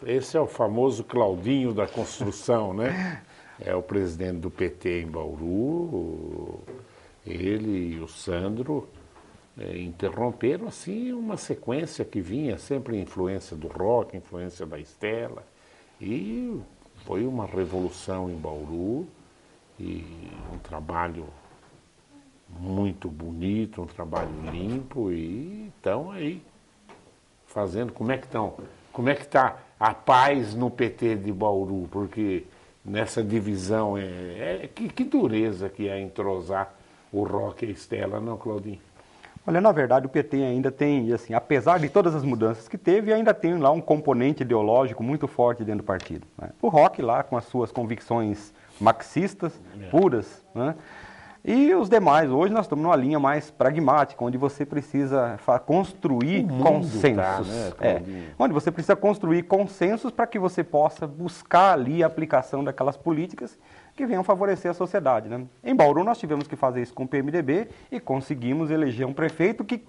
Esse é o famoso Claudinho da construção, né? É o presidente do PT em Bauru, ele e o Sandro interromperam assim uma sequência que vinha sempre influência do rock, influência da Estela, e foi uma revolução em Bauru e um trabalho muito bonito, um trabalho limpo, e estão aí fazendo. Como é que estão? Como é que está a paz no PT de Bauru? Porque nessa divisão, que dureza que é entrosar o rock e a Estela, não, Claudinho? Olha, na verdade o PT ainda tem, assim, apesar de todas as mudanças que teve, ainda tem lá um componente ideológico muito forte dentro do partido, né? O rock lá com as suas convicções marxistas, puras, né? E os demais, hoje nós estamos numa linha mais pragmática, onde você precisa construir consensos. Onde você precisa construir consensos para que você possa buscar ali a aplicação daquelas políticas que venham favorecer a sociedade, né? Em Bauru nós tivemos que fazer isso com o PMDB e conseguimos eleger um prefeito que,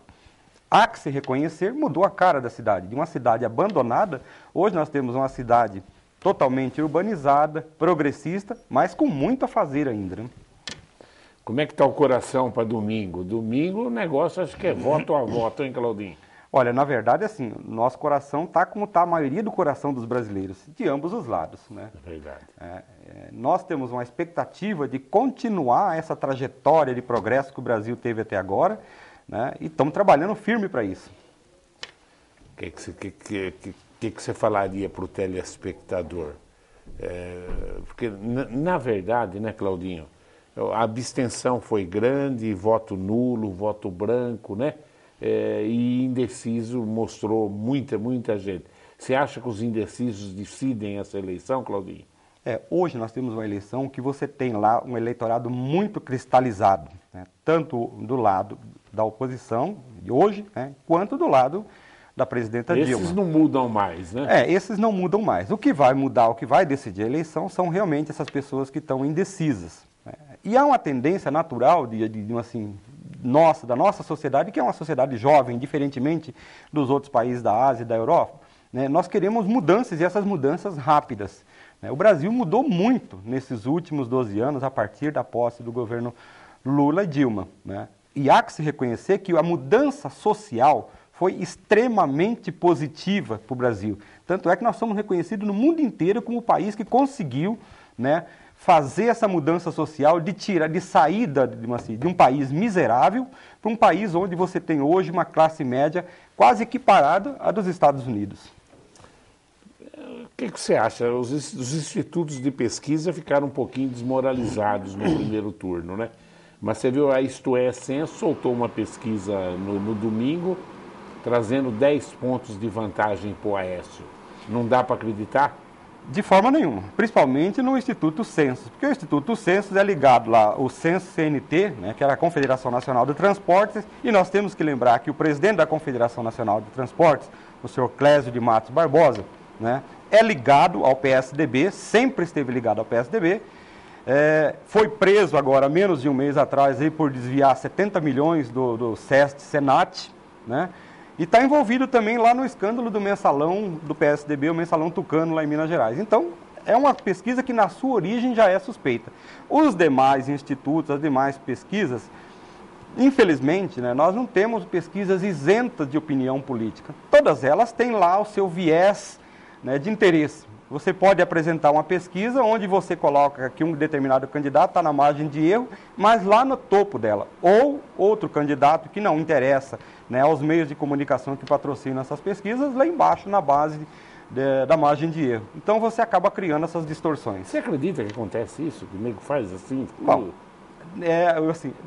há que se reconhecer, mudou a cara da cidade. De uma cidade abandonada, hoje nós temos uma cidade totalmente urbanizada, progressista, mas com muito a fazer ainda, né? Como é que está o coração para domingo? Domingo o negócio acho que é voto a voto, hein, Claudinho? Olha, na verdade, assim, nosso coração está como está a maioria do coração dos brasileiros, de ambos os lados, né? É verdade. Nós temos uma expectativa de continuar essa trajetória de progresso que o Brasil teve até agora, né? E estamos trabalhando firme para isso. O que você falaria para o telespectador? Porque, na verdade, né, Claudinho, a abstenção foi grande, voto nulo, voto branco, né? E indeciso mostrou muita gente. Você acha que os indecisos decidem essa eleição, Claudinho? Hoje nós temos uma eleição que você tem lá um eleitorado muito cristalizado, né? Tanto do lado da oposição, de hoje, né? Quanto do lado da presidenta Dilma. Esses não mudam mais, né? Esses não mudam mais. O que vai mudar, o que vai decidir a eleição são realmente essas pessoas que estão indecisas, né? E há uma tendência natural da nossa sociedade, que é uma sociedade jovem, diferentemente dos outros países da Ásia e da Europa, né? Nós queremos mudanças, e essas mudanças rápidas, né? O Brasil mudou muito nesses últimos 12 anos, a partir da posse do governo Lula e Dilma, né? E há que se reconhecer que a mudança social foi extremamente positiva para o Brasil. Tanto é que nós somos reconhecidos no mundo inteiro como o país que conseguiu, né, fazer essa mudança social, de saída de um país miserável para um país onde você tem hoje uma classe média quase equiparada à dos Estados Unidos. O que você acha? Os institutos de pesquisa ficaram um pouquinho desmoralizados no primeiro turno, né? Mas você viu, a Isto É Censo soltou uma pesquisa no domingo, trazendo 10 pontos de vantagem para o Aécio. Não dá para acreditar? De forma nenhuma, principalmente no Instituto Census, porque o Instituto Census é ligado lá ao Census CNT, né, que era a Confederação Nacional de Transportes, e nós temos que lembrar que o presidente da Confederação Nacional de Transportes, o senhor Clésio de Matos Barbosa, né, é ligado ao PSDB, sempre esteve ligado ao PSDB, foi preso agora, menos de um mês atrás, aí, por desviar 70 milhões do SEST-Senat, né? E está envolvido também lá no escândalo do mensalão do PSDB, o mensalão tucano lá em Minas Gerais. Então, é uma pesquisa que na sua origem já é suspeita. Os demais institutos, as demais pesquisas, infelizmente, né, nós não temos pesquisas isentas de opinião política. Todas elas têm lá o seu viés, né, de interesse. Você pode apresentar uma pesquisa onde você coloca que um determinado candidato está na margem de erro, mas lá no topo dela. Ou outro candidato que não interessa, né, aos meios de comunicação que patrocinam essas pesquisas, lá embaixo na base da margem de erro. Então você acaba criando essas distorções. Você acredita que acontece isso? Que o nego faz assim? Bom,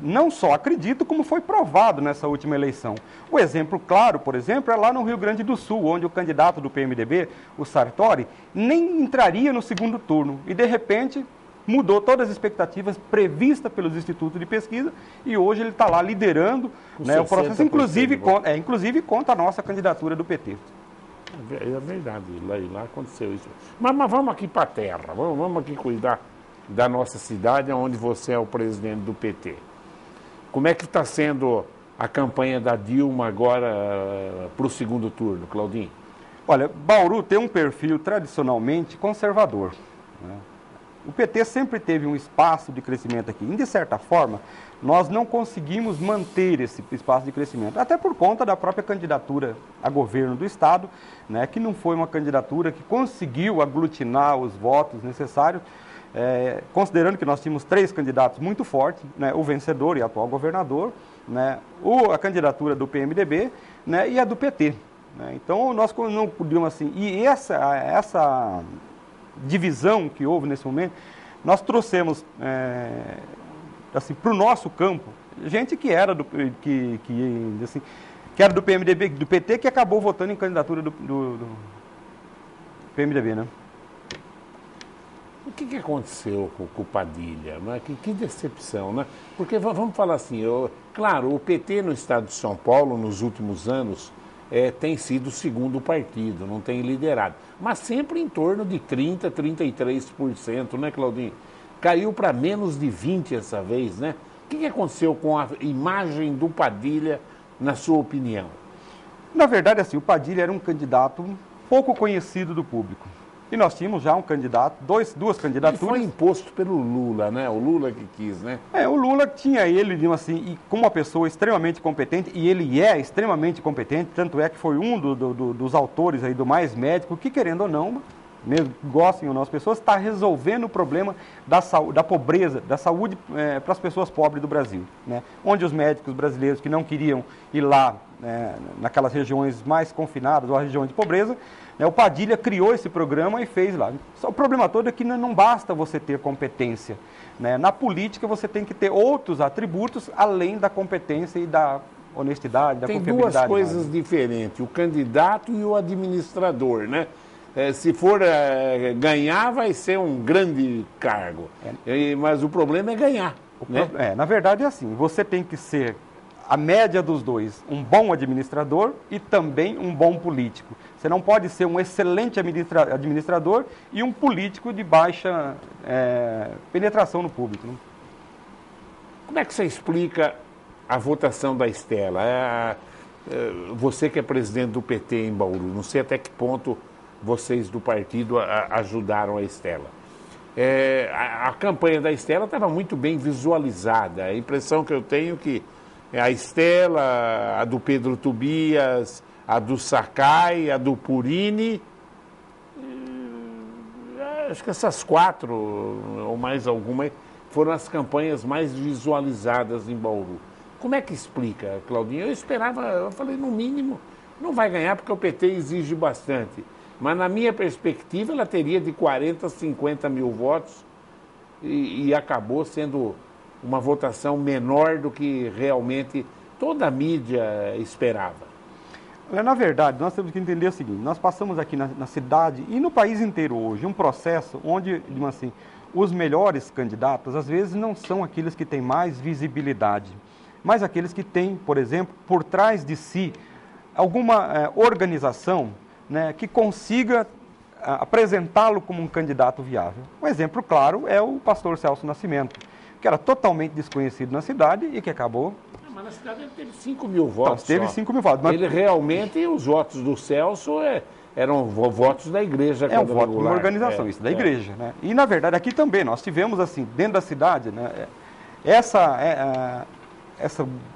não só acredito, como foi provado nessa última eleição. O exemplo claro, por exemplo, é lá no Rio Grande do Sul, onde o candidato do PMDB, o Sartori, nem entraria no segundo turno. E, de repente, mudou todas as expectativas previstas pelos institutos de pesquisa e hoje ele está lá liderando, né, o processo, inclusive contra a nossa candidatura do PT. É verdade, lá aconteceu isso. Mas vamos aqui para a terra, vamos aqui cuidar da nossa cidade, onde você é o presidente do PT. Como é que está sendo a campanha da Dilma agora para o segundo turno, Claudinho? Olha, Bauru tem um perfil tradicionalmente conservador, né? O PT sempre teve um espaço de crescimento aqui. E, de certa forma, nós não conseguimos manter esse espaço de crescimento, até por conta da própria candidatura a governo do Estado, né, que não foi uma candidatura que conseguiu aglutinar os votos necessários, considerando que nós tínhamos 3 candidatos muito fortes, né, o vencedor e atual governador, né, a candidatura do PMDB, né, e a do PT. Né. Então, nós não podíamos assim... E essa divisão que houve nesse momento, nós trouxemos assim, para o nosso campo, gente que era do PMDB, do PT, que acabou votando em candidatura do PMDB, né? O que aconteceu com o Padilha? Que decepção, né? Porque vamos falar assim, claro, o PT no estado de São Paulo, nos últimos anos, tem sido o segundo partido, não tem liderado. Mas sempre em torno de 30%, 33%, né, Claudinho? Caiu para menos de 20% essa vez, né? O que aconteceu com a imagem do Padilha, na sua opinião? Na verdade, assim, o Padilha era um candidato pouco conhecido do público. E nós tínhamos já um candidato, duas candidaturas. Ele foi imposto pelo Lula, né? O Lula que quis, né? O Lula tinha ele, assim, e como uma pessoa extremamente competente, e ele é extremamente competente, tanto é que foi um dos autores aí do Mais Médico, que querendo ou não, mesmo gostem ou não as pessoas, está resolvendo o problema da pobreza, da saúde para as pessoas pobres do Brasil, né? Onde os médicos brasileiros que não queriam ir lá, naquelas regiões mais confinadas ou regiões de pobreza, o Padilha criou esse programa e fez lá. Só o problema todo é que não basta você ter competência, né? Na política você tem que ter outros atributos além da competência e da honestidade, da confiabilidade. Tem duas coisas diferentes, o candidato e o administrador, né? Se for ganhar, vai ser um grande cargo. Mas o problema é ganhar. Né? Na verdade é assim, você tem que ser a média dos dois, um bom administrador e também um bom político. Você não pode ser um excelente administrador e um político de baixa penetração no público. Né? Como é que você explica a votação da Estela? Você que é presidente do PT em Bauru, não sei até que ponto vocês do partido ajudaram a Estela. A campanha da Estela estava muito bem visualizada. A impressão que eu tenho é que a Estela, a do Pedro Tobias, a do Sakai, a do Purini, acho que essas 4, ou mais alguma, foram as campanhas mais visualizadas em Bauru. Como é que explica, Claudinho? Eu falei, no mínimo, não vai ganhar porque o PT exige bastante. Mas, na minha perspectiva, ela teria de 40 a 50 mil votos e acabou sendo uma votação menor do que realmente toda a mídia esperava. Na verdade, nós temos que entender o seguinte, nós passamos aqui na cidade e no país inteiro hoje um processo onde, assim, os melhores candidatos, às vezes, não são aqueles que têm mais visibilidade, mas aqueles que têm, por exemplo, por trás de si, alguma organização, né, que consiga apresentá-lo como um candidato viável. Um exemplo claro é o pastor Celso Nascimento, que era totalmente desconhecido na cidade e que acabou... Mas na cidade ele teve 5 mil votos. Teve 5 mil votos. Mas... Ele realmente, os votos do Celso eram votos da igreja. Um voto de uma organização, isso, da igreja. Né? E, na verdade, aqui também nós tivemos, assim, dentro da cidade, né, essa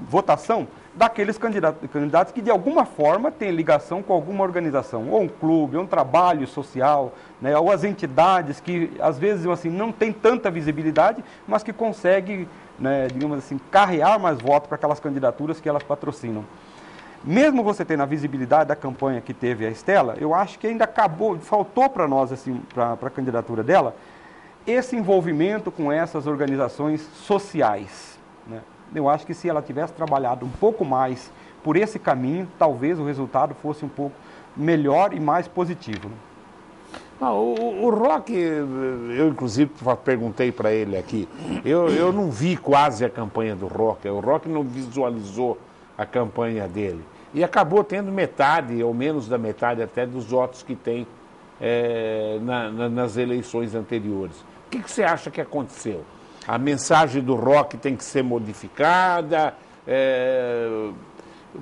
votação daqueles candidatos que, de alguma forma, têm ligação com alguma organização, ou um clube, ou um trabalho social, né, ou as entidades que, às vezes, assim, não têm tanta visibilidade, mas que conseguem, né, digamos assim, carrear mais votos para aquelas candidaturas que elas patrocinam. Mesmo você tendo a visibilidade da campanha que teve a Estela, eu acho que ainda faltou para nós, assim, para a candidatura dela, esse envolvimento com essas organizações sociais, né? Eu acho que se ela tivesse trabalhado um pouco mais por esse caminho, talvez o resultado fosse um pouco melhor e mais positivo. Né? O Roque, eu inclusive perguntei para ele aqui, eu não vi quase a campanha do Roque, o Roque não visualizou a campanha dele e acabou tendo metade, ou menos da metade até, dos votos que tem nas eleições anteriores. O que você acha que aconteceu? A mensagem do Roque tem que ser modificada,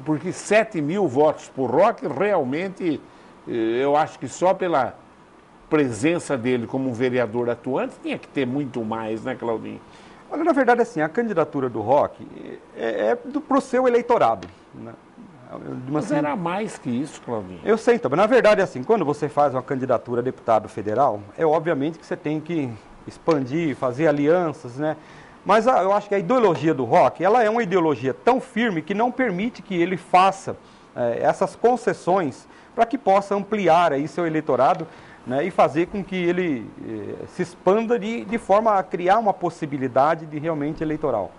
porque 7 mil votos por Roque realmente Eu acho que só pela presença dele como um vereador atuante tinha que ter muito mais, né, Claudinho? Olha, na verdade, assim, a candidatura do Roque para o seu eleitorado, né? Mas era mais que isso, Claudinho. Eu sei, então, mas na verdade, assim, quando você faz uma candidatura a deputado federal, é obviamente que você tem que expandir, fazer alianças, né? Mas eu acho que a ideologia do Roque, ela é uma ideologia tão firme que não permite que ele faça essas concessões para que possa ampliar aí seu eleitorado, né, e fazer com que ele se expanda de forma a criar uma possibilidade de realmente eleitoral.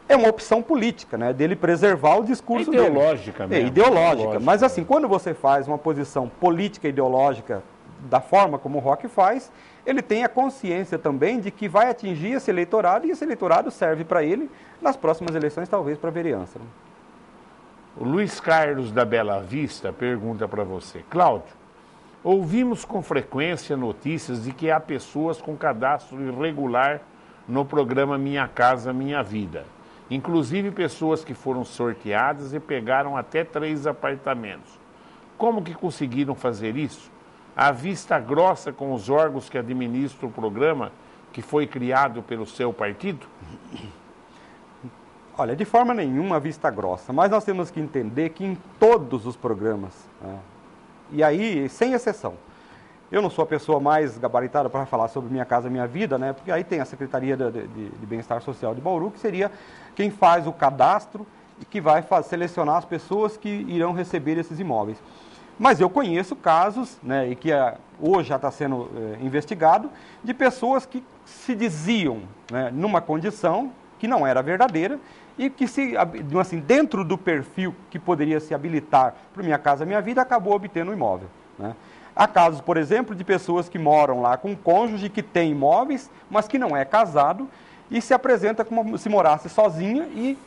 É uma opção política, né, dele preservar o discurso dele. Ideológica mesmo. É ideológica, mas assim, quando você faz uma posição política ideológica da forma como o Roque faz, ele tem a consciência também de que vai atingir esse eleitorado e esse eleitorado serve para ele nas próximas eleições, talvez para a vereança. Né? O Luiz Carlos da Bela Vista pergunta para você, Cláudio, ouvimos com frequência notícias de que há pessoas com cadastro irregular no programa Minha Casa Minha Vida. Inclusive pessoas que foram sorteadas e pegaram até 3 apartamentos. Como que conseguiram fazer isso? À vista grossa com os órgãos que administram o programa que foi criado pelo seu partido? Olha, de forma nenhuma à vista grossa, mas nós temos que entender que em todos os programas, né, e aí, sem exceção, eu não sou a pessoa mais gabaritada para falar sobre Minha Casa Minha Vida, né, porque aí tem a Secretaria de Bem-Estar Social de Bauru, que seria quem faz o cadastro e que vai selecionar as pessoas que irão receber esses imóveis. Mas eu conheço casos, né, e que hoje já está sendo investigado, de pessoas que se diziam, né, numa condição que não era verdadeira e que, assim, dentro do perfil que poderia se habilitar para Minha Casa Minha Vida, acabou obtendo o imóvel. Né? Há casos, por exemplo, de pessoas que moram lá com um cônjuge que tem imóveis, mas que não é casado e se apresenta como se morasse sozinha e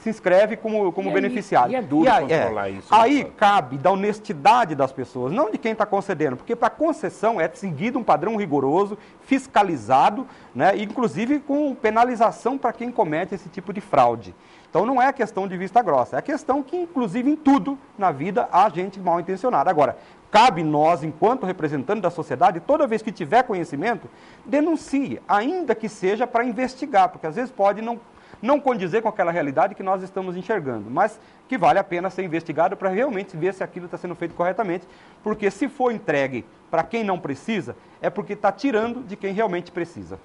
se inscreve como beneficiário. E é duro controlar isso. Aí cabe da honestidade das pessoas, não de quem está concedendo, porque para concessão é seguido um padrão rigoroso, fiscalizado, né, inclusive com penalização para quem comete esse tipo de fraude. Então não é questão de vista grossa, é questão que, inclusive, em tudo na vida há gente mal intencionada. Agora, cabe nós, enquanto representantes da sociedade, toda vez que tiver conhecimento, denuncie, ainda que seja para investigar, porque às vezes pode não condizer com aquela realidade que nós estamos enxergando, mas que vale a pena ser investigado para realmente ver se aquilo está sendo feito corretamente, porque se for entregue para quem não precisa, é porque está tirando de quem realmente precisa.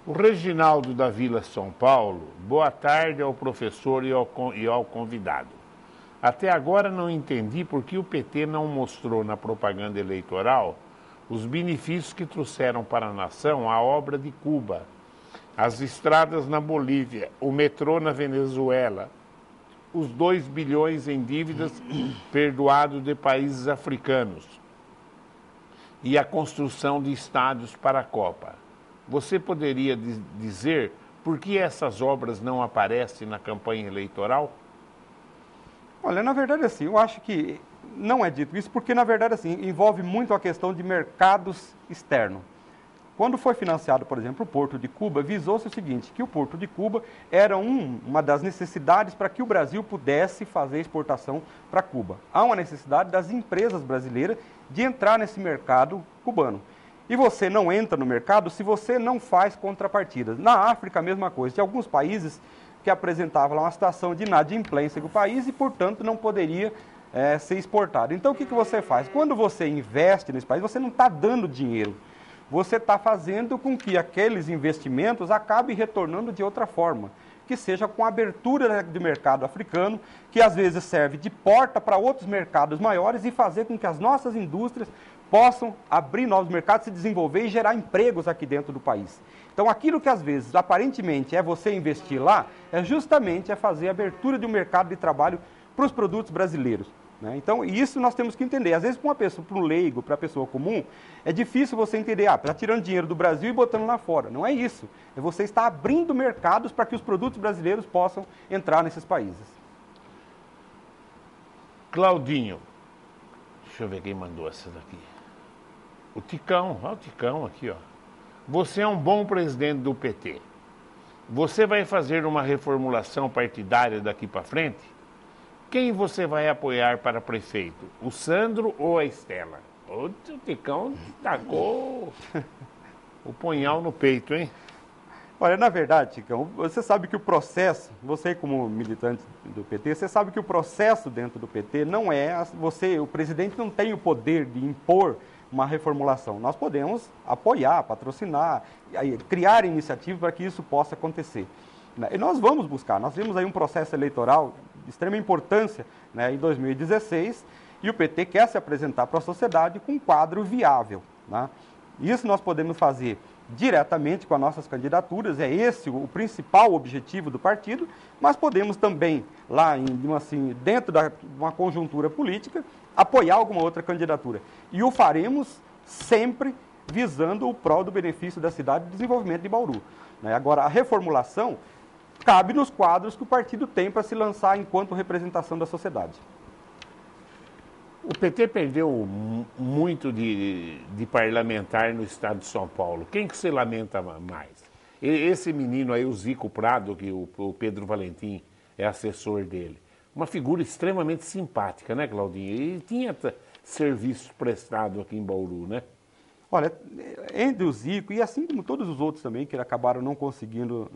O Reginaldo da Vila São Paulo, boa tarde ao professor e ao convidado. Até agora não entendi por que o PT não mostrou na propaganda eleitoral os benefícios que trouxeram para a nação a obra de Cuba, as estradas na Bolívia, o metrô na Venezuela, os 2 bilhões em dívidas perdoados de países africanos e a construção de estádios para a Copa. Você poderia dizer por que essas obras não aparecem na campanha eleitoral? Olha, na verdade, assim, eu acho que não é dito isso, porque, na verdade, assim, envolve muito a questão de mercados externos. Quando foi financiado, por exemplo, o Porto de Cuba, visou-se o seguinte, que o Porto de Cuba era uma das necessidades para que o Brasil pudesse fazer exportação para Cuba. Há uma necessidade das empresas brasileiras de entrar nesse mercado cubano. E você não entra no mercado se você não faz contrapartidas. Na África, a mesma coisa. Tinha alguns países que apresentavam lá uma situação de inadimplência do país e, portanto, não poderia ser exportado. Então, o que você faz? Quando você investe nesse país, você não está dando dinheiro. Você está fazendo com que aqueles investimentos acabem retornando de outra forma, que seja com a abertura de mercado africano, que às vezes serve de porta para outros mercados maiores e fazer com que as nossas indústrias possam abrir novos mercados, se desenvolver e gerar empregos aqui dentro do país. Então, aquilo que às vezes aparentemente é você investir lá, é justamente fazer a abertura de um mercado de trabalho para os produtos brasileiros. Então, isso nós temos que entender. Às vezes, para uma pessoa, para um leigo, para a pessoa comum, é difícil você entender, está tirando dinheiro do Brasil e botando lá fora. Não é isso. É você estar abrindo mercados para que os produtos brasileiros possam entrar nesses países. Claudinho, deixa eu ver quem mandou essa daqui. O Ticão, olha o Ticão aqui, ó. Você é um bom presidente do PT. Você vai fazer uma reformulação partidária daqui para frente? Quem você vai apoiar para prefeito? O Sandro ou a Estela? O Ticão tacou o punhal no peito, hein? Olha, na verdade, Ticão, você sabe que o processo, você como militante do PT, você sabe que o processo dentro do PT não é, o presidente não tem o poder de impor uma reformulação. Nós podemos apoiar, patrocinar, criar iniciativas para que isso possa acontecer. E nós vamos buscar, nós temos aí um processo eleitoral de extrema importância, né, em 2016, e o PT quer se apresentar para a sociedade com um quadro viável, né? Isso nós podemos fazer diretamente com as nossas candidaturas, é esse o principal objetivo do partido, mas podemos também, lá dentro de uma conjuntura política, apoiar alguma outra candidatura. E o faremos sempre visando o prol do benefício da cidade e do desenvolvimento de Bauru, né? Agora, a reformulação cabe nos quadros que o partido tem para se lançar enquanto representação da sociedade. O PT perdeu muito de parlamentar no estado de São Paulo. Quem que você lamenta mais? Esse menino aí, o Zico Prado, que o Pedro Valentim é assessor dele. Uma figura extremamente simpática, né, Claudinho? E tinha serviço prestado aqui em Bauru, né? Olha, entre o Zico e assim como todos os outros também, que acabaram não conseguindo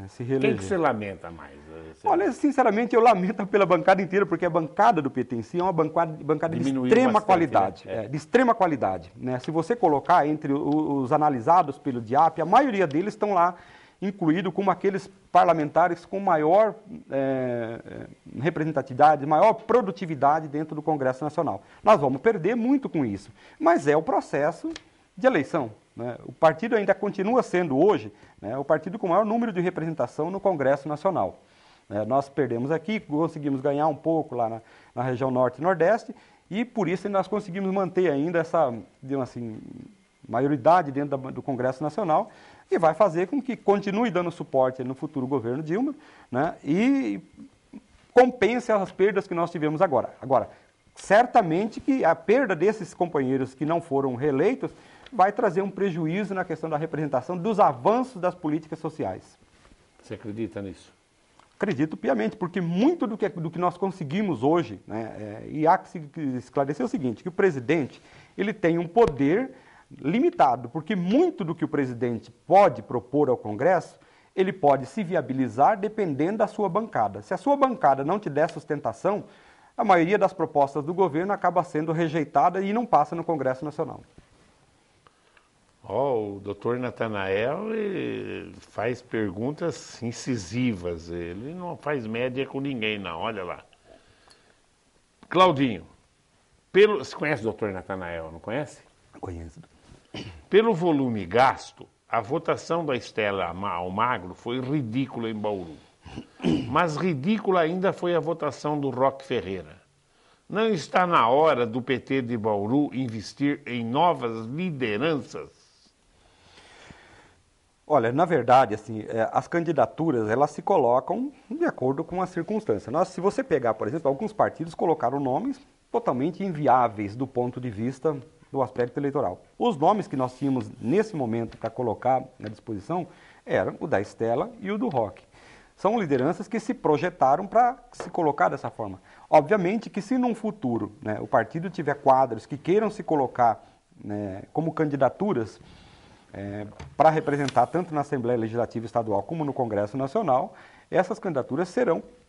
se reeleger. Quem que você lamenta mais? Olha, sinceramente, eu lamento pela bancada inteira, porque a bancada do PT em si é uma bancada de extrema qualidade. Né? De extrema qualidade, né? Se você colocar entre os analisados pelo DIAP, a maioria deles estão lá incluídos como aqueles parlamentares com maior representatividade, maior produtividade dentro do Congresso Nacional. Nós vamos perder muito com isso, mas é o processo de eleição, né? O partido ainda continua sendo hoje, né, o partido com o maior número de representação no Congresso Nacional. Nós perdemos aqui, conseguimos ganhar um pouco lá na região norte e nordeste, e por isso nós conseguimos manter ainda essa, digamos assim, maioridade dentro do Congresso Nacional, e vai fazer com que continue dando suporte no futuro governo Dilma, né, e compense as perdas que nós tivemos agora. Agora, certamente que a perda desses companheiros que não foram reeleitos vai trazer um prejuízo na questão da representação dos avanços das políticas sociais. Você acredita nisso? Acredito piamente, porque muito do que nós conseguimos hoje, né, e há que se esclarecer o seguinte, que o presidente ele tem um poder limitado, porque muito do que o presidente pode propor ao Congresso, ele pode se viabilizar dependendo da sua bancada. Se a sua bancada não te der sustentação, a maioria das propostas do governo acaba sendo rejeitada e não passa no Congresso Nacional. O doutor Natanael faz perguntas incisivas, ele não faz média com ninguém, não, olha lá. Claudinho, você conhece o doutor Natanael, não conhece? Conheço. Pelo volume gasto, a votação da Estela Almagro foi ridícula em Bauru. Mas ridícula ainda foi a votação do Roque Ferreira. Não está na hora do PT de Bauru investir em novas lideranças? Olha, na verdade, assim, as candidaturas, elas se colocam de acordo com a circunstância. Se você pegar, por exemplo, alguns partidos colocaram nomes totalmente inviáveis do ponto de vista do aspecto eleitoral. Os nomes que nós tínhamos nesse momento para colocar à disposição eram o da Estela e o do Roque. São lideranças que se projetaram para se colocar dessa forma. Obviamente que se num futuro, né, o partido tiver quadros que queiram se colocar, né, como candidaturas para representar tanto na Assembleia Legislativa Estadual como no Congresso Nacional, essas candidaturas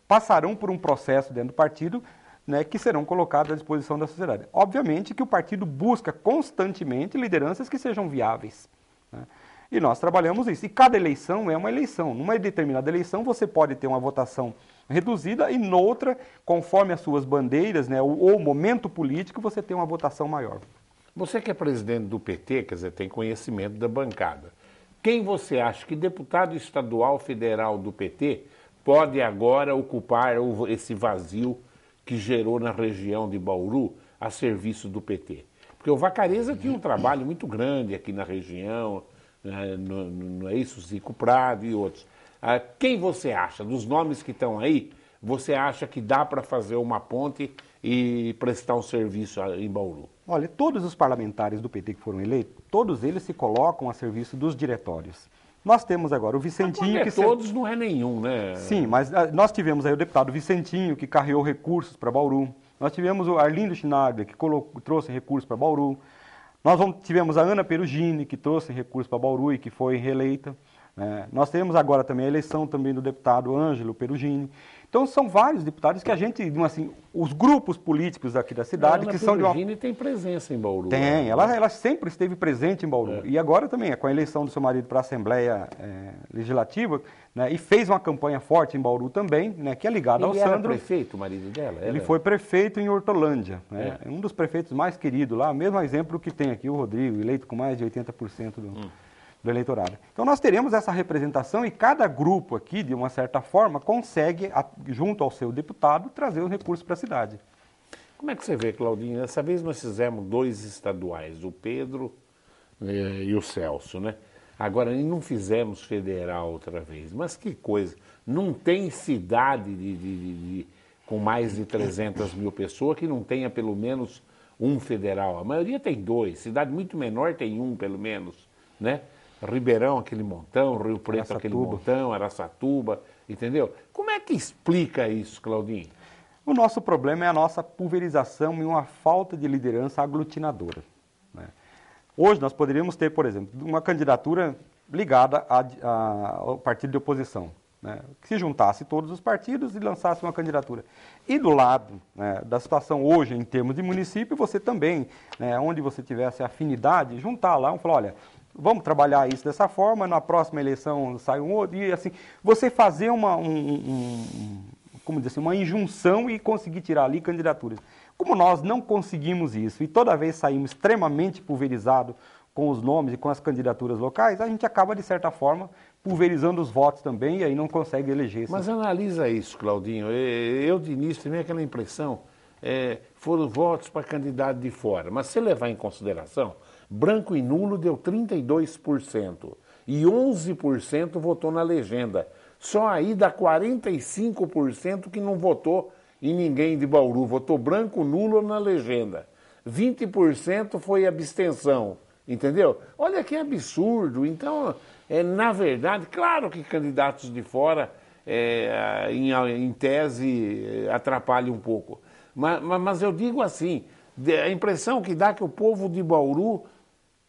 passarão por um processo dentro do partido, né, que serão colocadas à disposição da sociedade. Obviamente que o partido busca constantemente lideranças que sejam viáveis, né? E nós trabalhamos isso. E cada eleição é uma eleição. Numa determinada eleição você pode ter uma votação reduzida e noutra, conforme as suas bandeiras, né, ou o momento político, você tem uma votação maior. Você que é presidente do PT, quer dizer, tem conhecimento da bancada. Quem você acha que deputado estadual federal do PT pode agora ocupar esse vazio que gerou na região de Bauru a serviço do PT? Porque o Vacareza tinha um trabalho muito grande aqui na região, né, não é isso? Zico Prado e outros. Quem você acha, dos nomes que estão aí, você acha que dá para fazer uma ponte e prestar um serviço em Bauru? Olha, todos os parlamentares do PT que foram eleitos, todos eles se colocam a serviço dos diretórios. Nós temos agora o Mas Vicentinho... quando é todos, não é nenhum, né? Sim, mas nós tivemos aí o deputado Vicentinho, que carreou recursos para Bauru. Nós tivemos o Arlindo Chinaglia, que trouxe recursos para Bauru. Tivemos a Ana Perugini, que trouxe recursos para Bauru e que foi reeleita. Nós temos agora também a eleição também do deputado Ângelo Perugini. Então são vários deputados que a gente, assim, os grupos políticos aqui da cidade, que são de uma... A Ana Perugini tem presença em Bauru. Tem, ela sempre esteve presente em Bauru. E agora também, com a eleição do seu marido para a Assembleia Legislativa, né, e fez uma campanha forte em Bauru também, né, que é ligada ao Sandro. Ele era prefeito, o marido dela? Ele foi prefeito em Hortolândia, né? Um dos prefeitos mais queridos lá, mesmo exemplo que tem aqui o Rodrigo, eleito com mais de 80% do eleitorado. Então nós teremos essa representação e cada grupo aqui, de uma certa forma, consegue, junto ao seu deputado, trazer os recursos para a cidade. Como é que você vê, Claudinho? Dessa vez nós fizemos 2 estaduais, o Pedro e o Celso, né? Agora, não fizemos federal outra vez. Mas que coisa! Não tem cidade com mais de 300 mil pessoas que não tenha pelo menos um federal. A maioria tem 2. Cidade muito menor tem 1, pelo menos, né? Ribeirão, aquele montão, Rio Preto, aquele montão, Araçatuba, entendeu? Como é que explica isso, Claudinho? O nosso problema é a nossa pulverização e uma falta de liderança aglutinadora, né? Hoje nós poderíamos ter, por exemplo, uma candidatura ligada ao partido de oposição, né, que se juntasse todos os partidos e lançasse uma candidatura. E do lado, né, da situação hoje, em termos de município, você também, né, onde você tivesse afinidade, juntar lá, falar, olha, vamos trabalhar isso dessa forma, na próxima eleição sai um outro, e assim, você fazer como dizer assim, uma injunção e conseguir tirar ali candidaturas. Como nós não conseguimos isso e toda vez saímos extremamente pulverizados com os nomes e com as candidaturas locais, a gente acaba, de certa forma, pulverizando os votos também e aí não consegue eleger. Mas analisa isso, Claudinho. Eu, de início, tenho aquela impressão, foram votos para candidato de fora. Mas se levar em consideração, branco e nulo deu 32% e 11% votou na legenda. Só aí dá 45% que não votou em ninguém de Bauru. Votou branco, nulo na legenda. 20% foi abstenção, entendeu? Olha que absurdo. Então, na verdade, claro que candidatos de fora, em tese, atrapalham um pouco. Mas eu digo assim, a impressão que dá que o povo de Bauru,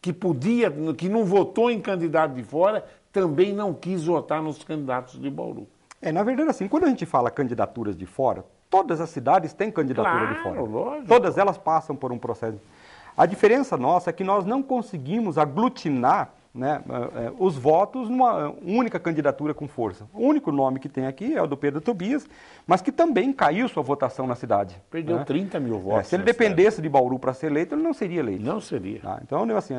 que não votou em candidato de fora, também não quis votar nos candidatos de Bauru. Na verdade, assim, quando a gente fala candidaturas de fora, todas as cidades têm candidatura de fora. Lógico. Todas elas passam por um processo. A diferença nossa é que nós não conseguimos aglutinar, né, os votos numa única candidatura com força. O único nome que tem aqui é o do Pedro Tobias, mas que também caiu sua votação na cidade. Perdeu, né? 30 mil votos. Se ele dependesse de Bauru para ser eleito, ele não seria eleito. Não seria. Então, assim,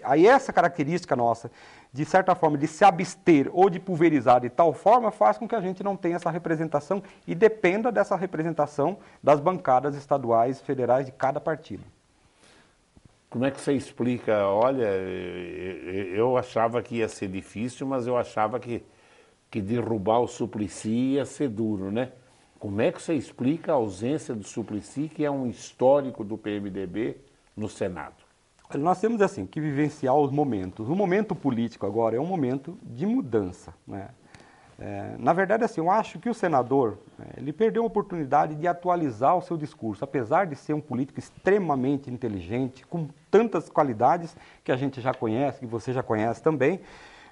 aí essa característica nossa, de certa forma, de se abster ou de pulverizar de tal forma, faz com que a gente não tenha essa representação e dependa dessa representação das bancadas estaduais, federais de cada partido. Como é que você explica? Olha, eu achava que ia ser difícil, mas eu achava que derrubar o Suplicy ia ser duro, né? Como é que você explica a ausência do Suplicy, que é um histórico do PMDB, no Senado? Nós temos, assim, que vivenciar os momentos. O momento político agora é um momento de mudança, né? Na verdade, assim, eu acho que o senador, ele perdeu a oportunidade de atualizar o seu discurso, apesar de ser um político extremamente inteligente, com tantas qualidades que a gente já conhece, que você já conhece também,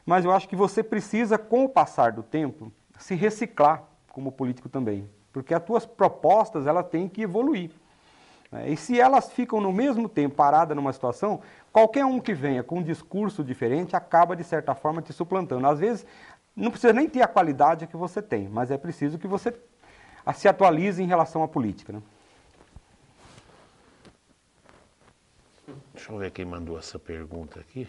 mas eu acho que você precisa, com o passar do tempo, se reciclar como político também, porque as tuas propostas, elas têm que evoluir. E se elas ficam no mesmo tempo paradas numa situação, qualquer um que venha com um discurso diferente acaba, de certa forma, te suplantando. Às vezes, não precisa nem ter a qualidade que você tem, mas é preciso que você se atualize em relação à política, né? Deixa eu ver quem mandou essa pergunta aqui.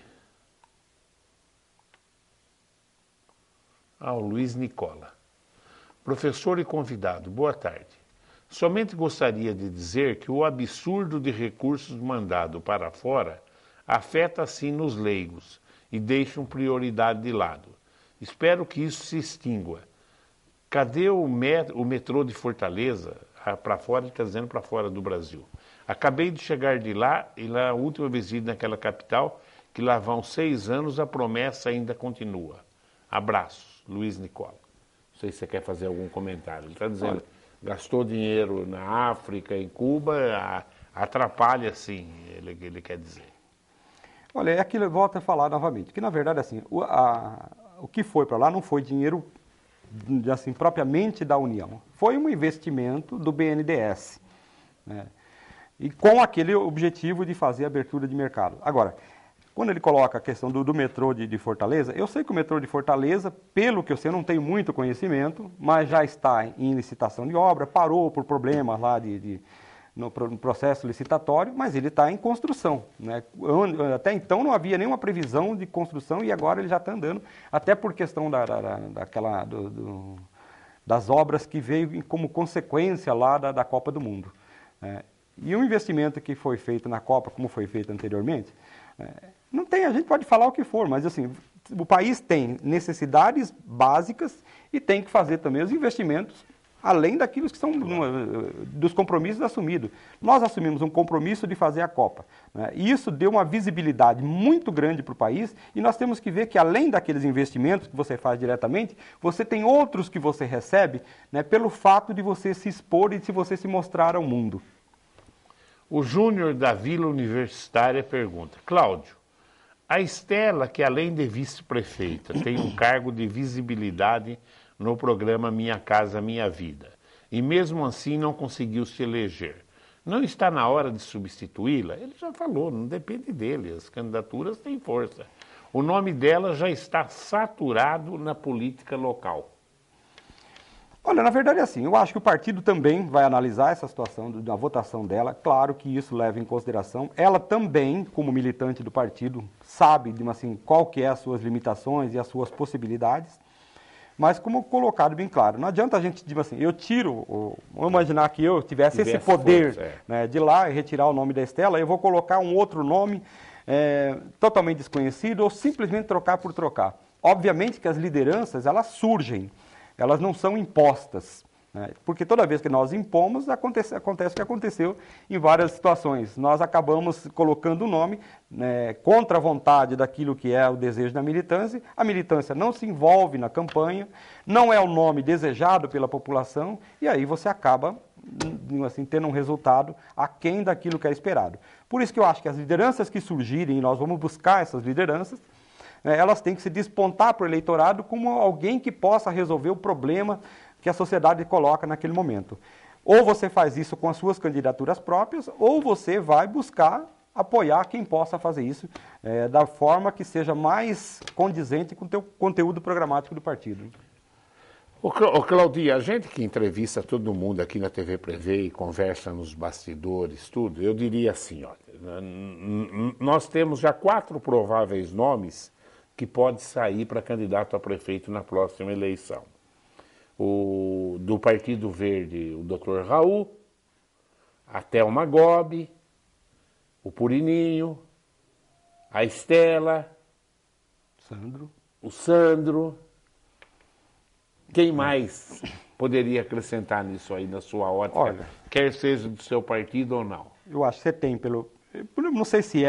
O Luiz Nicola. Professor e convidado, boa tarde. Somente gostaria de dizer que o absurdo de recursos mandado para fora afeta sim nos leigos e deixam prioridade de lado. Espero que isso se extingua. Cadê o metrô de Fortaleza? Para fora, ele está dizendo para fora do Brasil. Acabei de chegar de lá e lá a última visita naquela capital que lá vão 6 anos, a promessa ainda continua. Abraços, Luiz Nicola. Não sei se você quer fazer algum comentário. Ele está dizendo, gastou dinheiro na África, em Cuba, atrapalha sim, ele quer dizer. Olha, é aquilo, eu volto a falar novamente, que na verdade, assim, o que foi para lá não foi dinheiro, assim, propriamente da União. Foi um investimento do BNDES, né? E com aquele objetivo de fazer abertura de mercado. Agora, quando ele coloca a questão do metrô de Fortaleza, eu sei que o metrô de Fortaleza, pelo que eu sei, eu não tenho muito conhecimento, mas já está em licitação de obra, parou por problemas lá no processo licitatório, mas ele está em construção, né? Até então não havia nenhuma previsão de construção e agora ele já está andando, até por questão das obras que veio como consequência lá da Copa do Mundo, né? E o investimento que foi feito na Copa, como foi feito anteriormente, não tem, a gente pode falar o que for, mas assim, o país tem necessidades básicas e tem que fazer também os investimentos além daquilo que são dos compromissos assumidos. Nós assumimos um compromisso de fazer a Copa, né? E isso deu uma visibilidade muito grande para o país e nós temos que ver que além daqueles investimentos que você faz diretamente, você tem outros que você recebe, né, pelo fato de você se expor e de você se mostrar ao mundo. O Júnior da Vila Universitária pergunta, Cláudio, a Estela, que além de vice-prefeita, tem um cargo de visibilidade no programa Minha Casa Minha Vida, e mesmo assim não conseguiu se eleger. Não está na hora de substituí-la? Ele já falou, não depende dele, as candidaturas têm força. O nome dela já está saturado na política local. Olha, na verdade é assim, eu acho que o partido também vai analisar essa situação da votação dela, claro que isso leva em consideração. Ela também, como militante do partido, sabe assim, qual que é as suas limitações e as suas possibilidades. Mas como colocado bem claro, não adianta a gente, tipo assim, vamos imaginar que eu tivesse esse poder, força, né, de ir lá e retirar o nome da Estela, eu vou colocar um outro nome totalmente desconhecido ou simplesmente trocar por trocar. Obviamente que as lideranças, elas surgem, elas não são impostas, né, porque toda vez que nós impomos, acontece o que aconteceu em várias situações. Nós acabamos colocando o nome, né, contra a vontade daquilo que é o desejo da militância, a militância não se envolve na campanha, não é o nome desejado pela população, e aí você acaba assim, tendo um resultado aquém daquilo que é esperado. Por isso que eu acho que as lideranças que surgirem, e nós vamos buscar essas lideranças, elas têm que se despontar para o eleitorado como alguém que possa resolver o problema que a sociedade coloca naquele momento. Ou você faz isso com as suas candidaturas próprias, ou você vai buscar apoiar quem possa fazer isso da forma que seja mais condizente com o teu conteúdo programático do partido. Ô Claudinho, a gente que entrevista todo mundo aqui na TV Prevê e conversa nos bastidores, tudo, eu diria assim, olha, nós temos já 4 prováveis nomes que podem sair para candidato a prefeito na próxima eleição. Do Partido Verde, o Dr. Raul, a Thelma Gobi, o Purininho, a Estela, o Sandro. Quem mais poderia acrescentar nisso aí, na sua ótica, olha, quer seja do seu partido ou não? Eu acho que você tem não sei se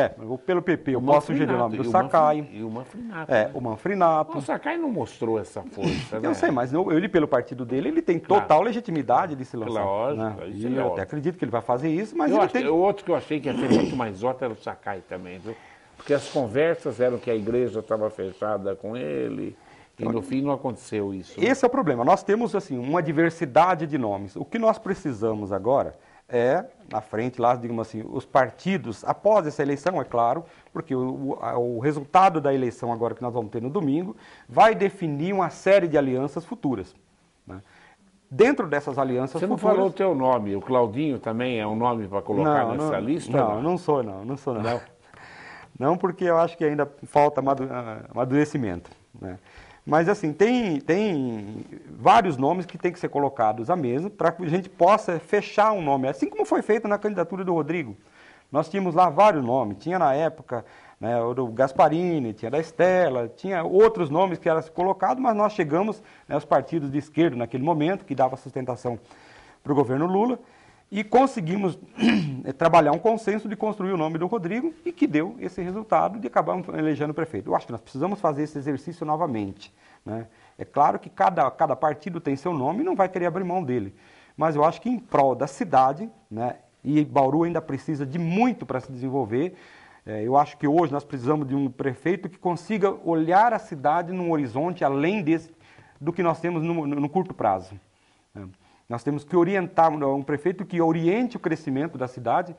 pelo PP, eu posso sugerir o nome do Sakai. E o Manfrinato. Né? O Manfrinato. O Sakai não mostrou essa força, né? Eu sei, mas ele, pelo partido dele, ele tem total legitimidade de se lançar. Lógico, né? E eu até acredito que ele vai fazer isso, mas O outro que eu achei que ia ter muito mais voto era o Sakai também, viu? Porque as conversas eram que a igreja estava fechada com ele, e no fim não aconteceu isso. Esse é o problema. Nós temos, assim, uma diversidade de nomes. O que nós precisamos agora na frente lá, digamos assim, os partidos, após essa eleição, é claro, porque o resultado da eleição agora que nós vamos ter no domingo, vai definir uma série de alianças futuras, né? Dentro dessas alianças futuras... Você não falou o teu nome, o Claudinho também é um nome para colocar nessa lista? Não sou. Não, porque eu acho que ainda falta amadurecimento, né? Mas, assim, tem vários nomes que têm que ser colocados à mesa para que a gente possa fechar um nome, assim como foi feito na candidatura do Rodrigo. Nós tínhamos lá vários nomes, tinha na época, né, o do Gasparini, tinha da Estela, tinha outros nomes que eram colocados, mas nós chegamos, né, aos partidos de esquerda naquele momento, que dava sustentação para o governo Lula, E conseguimos trabalhar um consenso de construir o nome do Rodrigo e que deu esse resultado de acabar elegendo o prefeito. Eu acho que nós precisamos fazer esse exercício novamente, né? É claro que cada partido tem seu nome e não vai querer abrir mão dele. Mas eu acho que em prol da cidade, né, e Bauru ainda precisa de muito para se desenvolver, eu acho que hoje nós precisamos de um prefeito que consiga olhar a cidade num horizonte além do que nós temos no curto prazo, né? Nós temos que orientar um prefeito que oriente o crescimento da cidade.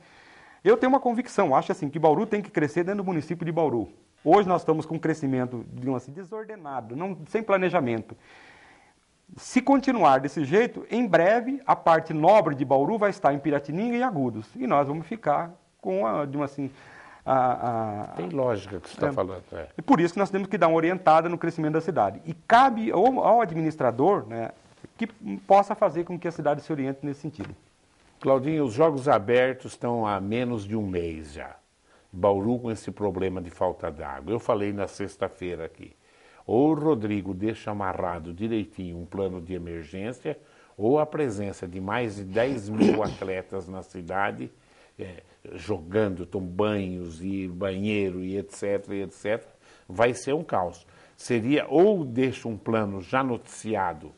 Eu tenho uma convicção, acho assim, que Bauru tem que crescer dentro do município de Bauru. Hoje nós estamos com um crescimento, digamos assim, desordenado, sem planejamento. Se continuar desse jeito, em breve a parte nobre de Bauru vai estar em Piratininga e Agudos. E nós vamos ficar com, digamos assim, Tem lógica que você está falando. E por isso que nós temos que dar uma orientada no crescimento da cidade. E cabe ao administrador, né, que possa fazer com que a cidade se oriente nesse sentido. Claudinho, os Jogos Abertos estão há menos de um mês já. Bauru com esse problema de falta d'água. Eu falei na sexta-feira aqui. Ou o Rodrigo deixa amarrado direitinho um plano de emergência, ou a presença de mais de 10 mil atletas na cidade, jogando, banhos e banheiro e etc., vai ser um caos. Seria ou deixa um plano já noticiado,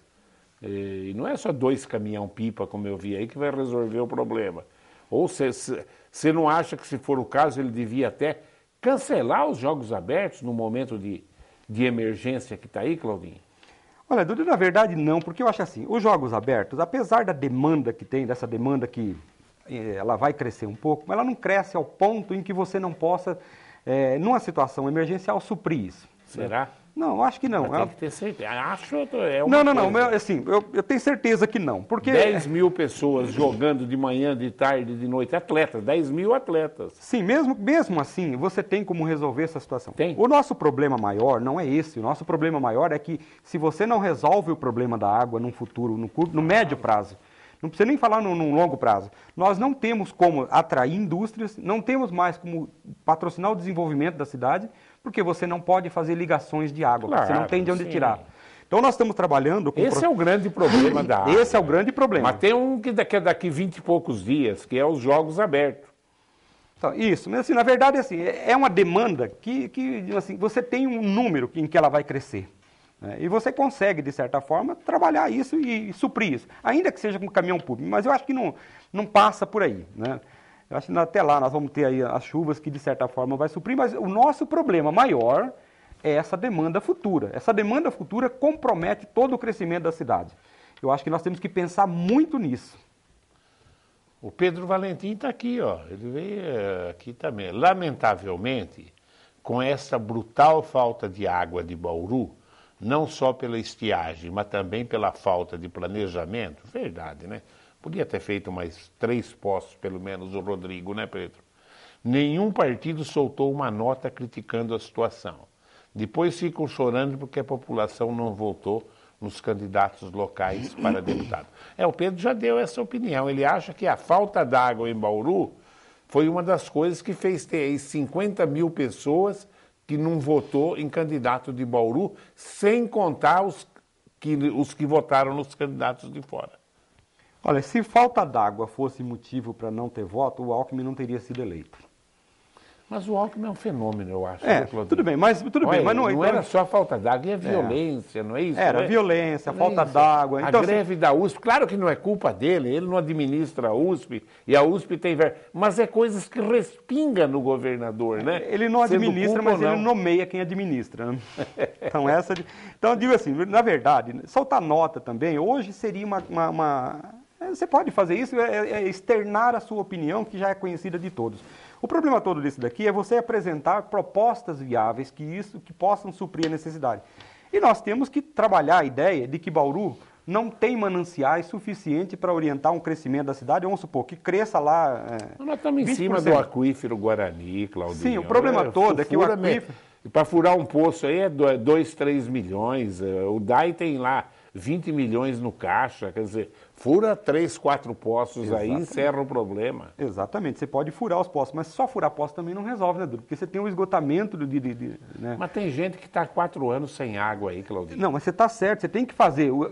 e não é só 2 caminhão-pipa, como eu vi aí, que vai resolver o problema. Ou você não acha que, se for o caso, ele devia até cancelar os Jogos Abertos no momento de emergência que está aí, Claudinho? Olha, Dudu, na verdade não, porque eu acho assim, os Jogos Abertos, apesar da demanda que tem, dessa demanda que ela vai crescer um pouco, mas ela não cresce ao ponto em que você não possa, numa situação emergencial, suprir isso. Será? Né? Não, acho que não. Tem que ter certeza. Acho é uma Não, assim, eu tenho certeza que não. Porque 10 mil pessoas jogando de manhã, de tarde, de noite, atletas, 10 mil atletas. Sim, mesmo assim, você tem como resolver essa situação. Tem. O nosso problema maior não é esse. O nosso problema maior é que, se você não resolve o problema da água no futuro, no médio prazo, não precisa nem falar no longo prazo, nós não temos como atrair indústrias, não temos mais como patrocinar o desenvolvimento da cidade, porque você não pode fazer ligações de água, claro, você não tem de onde sim. tirar. Então nós estamos trabalhando com... Esse é o grande problema da água. Esse é o grande problema. Mas tem um que daqui 20 e poucos dias, que é os Jogos Abertos. Então, isso, mas assim, na verdade assim, é uma demanda que assim, você tem um número em que ela vai crescer. Né? E você consegue, de certa forma, trabalhar isso e suprir isso. Ainda que seja com caminhão público, mas eu acho que não passa por aí, né? Eu acho que até lá nós vamos ter aí as chuvas que, de certa forma, vai suprir, mas o nosso problema maior é essa demanda futura. Essa demanda futura compromete todo o crescimento da cidade. Eu acho que nós temos que pensar muito nisso. O Pedro Valentim está aqui, ó. Ele veio aqui também. Lamentavelmente, com essa brutal falta de água de Bauru, não só pela estiagem, mas também pela falta de planejamento, verdade, né? Podia ter feito mais 3 postos, pelo menos, o Rodrigo, né, Pedro? Nenhum partido soltou uma nota criticando a situação. Depois ficam chorando porque a população não votou nos candidatos locais para deputado. O Pedro já deu essa opinião. Ele acha que a falta d'água em Bauru foi uma das coisas que fez ter aí 50 mil pessoas que não votou em candidato de Bauru, sem contar os que votaram nos candidatos de fora. Olha, se falta d'água fosse motivo para não ter voto, o Alckmin não teria sido eleito. Mas o Alckmin é um fenômeno, eu acho. Tudo bem, mas não era só falta d'água, é violência, não é isso? Era violência, falta d'água. Então, a greve da USP, claro que não é culpa dele, ele não administra a USP, e a USP tem... Mas é coisas que respinga no governador, né? Ele não administra, mas ele nomeia quem administra. Né? Então, então, eu digo assim, na verdade, soltar nota também, hoje seria Você pode fazer isso, externar a sua opinião, que já é conhecida de todos. O problema todo disso daqui é você apresentar propostas viáveis que possam suprir a necessidade. E nós temos que trabalhar a ideia de que Bauru não tem mananciais suficientes para orientar um crescimento da cidade. Vamos supor que cresça lá... Nós estamos em cima do aquífero Guarani, Claudinho. Sim, o problema todo é que o aquífero... Para furar um poço aí é 2, 3 milhões. O DAI tem lá 20 milhões no caixa, quer dizer, fura 3, 4 poços aí e Exatamente. encerra o problema. Exatamente, você pode furar os poços, mas só furar poços também não resolve, né, Dudu? Porque você tem um esgotamento né? Mas tem gente que está há 4 anos sem água aí, Claudinho. Não, mas você está certo, você tem que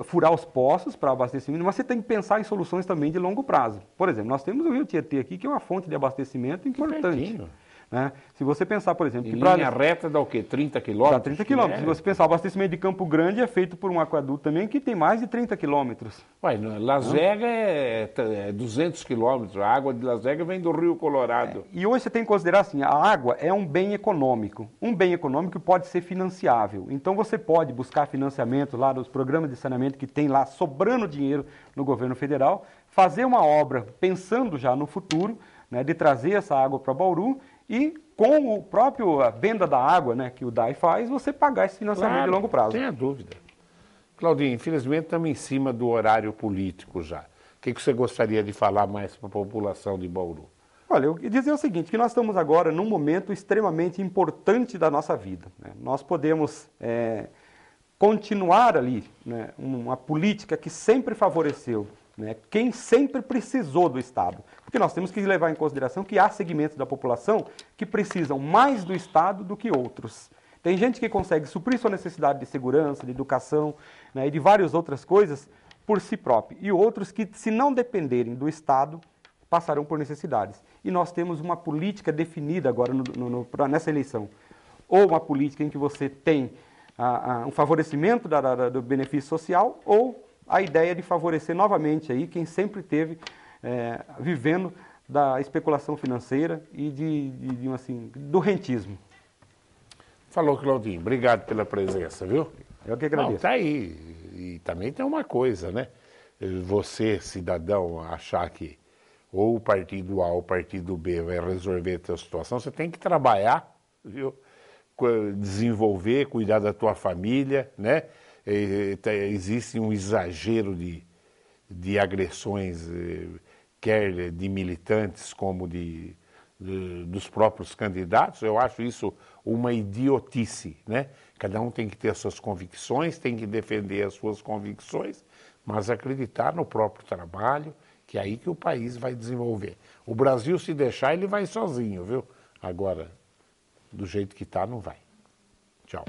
furar os poços para abastecimento, mas você tem que pensar em soluções também de longo prazo. Por exemplo, nós temos o Rio Tietê aqui, que é uma fonte de abastecimento importante. Pertinho. Né? Se você pensar, por exemplo, Em que linha reta dá o quê? 30 quilômetros? dá 30 quilômetros. Se você pensar, o abastecimento de Campo Grande é feito por um aqueduto também que tem mais de 30 quilômetros. Ué, Las Vegas é 200 quilômetros. A água de Las Vegas vem do Rio Colorado. E hoje você tem que considerar assim, a água é um bem econômico. Um bem econômico pode ser financiável. Então você pode buscar financiamento lá nos programas de saneamento que tem lá sobrando dinheiro no governo federal, fazer uma obra pensando já no futuro, né, de trazer essa água para Bauru e com o próprio a venda da água, né, que o DAI faz, você pagar esse financiamento de longo prazo. Não tenha dúvida. Claudinho, infelizmente estamos em cima do horário político já. O que você gostaria de falar mais para a população de Bauru? Olha, eu queria dizer o seguinte, que nós estamos agora num momento extremamente importante da nossa vida. Né? Nós podemos continuar ali, né, uma política que sempre favoreceu, né, quem sempre precisou do Estado. Porque nós temos que levar em consideração que há segmentos da população que precisam mais do Estado do que outros. Tem gente que consegue suprir sua necessidade de segurança, de educação, né, e de várias outras coisas por si próprio. E outros que, se não dependerem do Estado, passarão por necessidades. E nós temos uma política definida agora nessa eleição. Ou uma política em que você tem um favorecimento do benefício social, ou a ideia de favorecer novamente aí quem sempre teve vivendo da especulação financeira e do rentismo. Falou, Claudinho. Obrigado pela presença, viu? Eu que agradeço. Está aí. E também tem uma coisa, né? Você, cidadão, achar que ou o partido A ou o partido B vai resolver a tua situação, você tem que trabalhar, viu? Desenvolver, cuidar da tua família, né? Existe um exagero de agressões, quer de militantes como dos próprios candidatos. Eu acho isso uma idiotice, né? Cada um tem que ter as suas convicções, tem que defender as suas convicções, mas acreditar no próprio trabalho, que é aí que o país vai desenvolver. O Brasil, se deixar, ele vai sozinho, viu? Agora, do jeito que está, não vai. Tchau.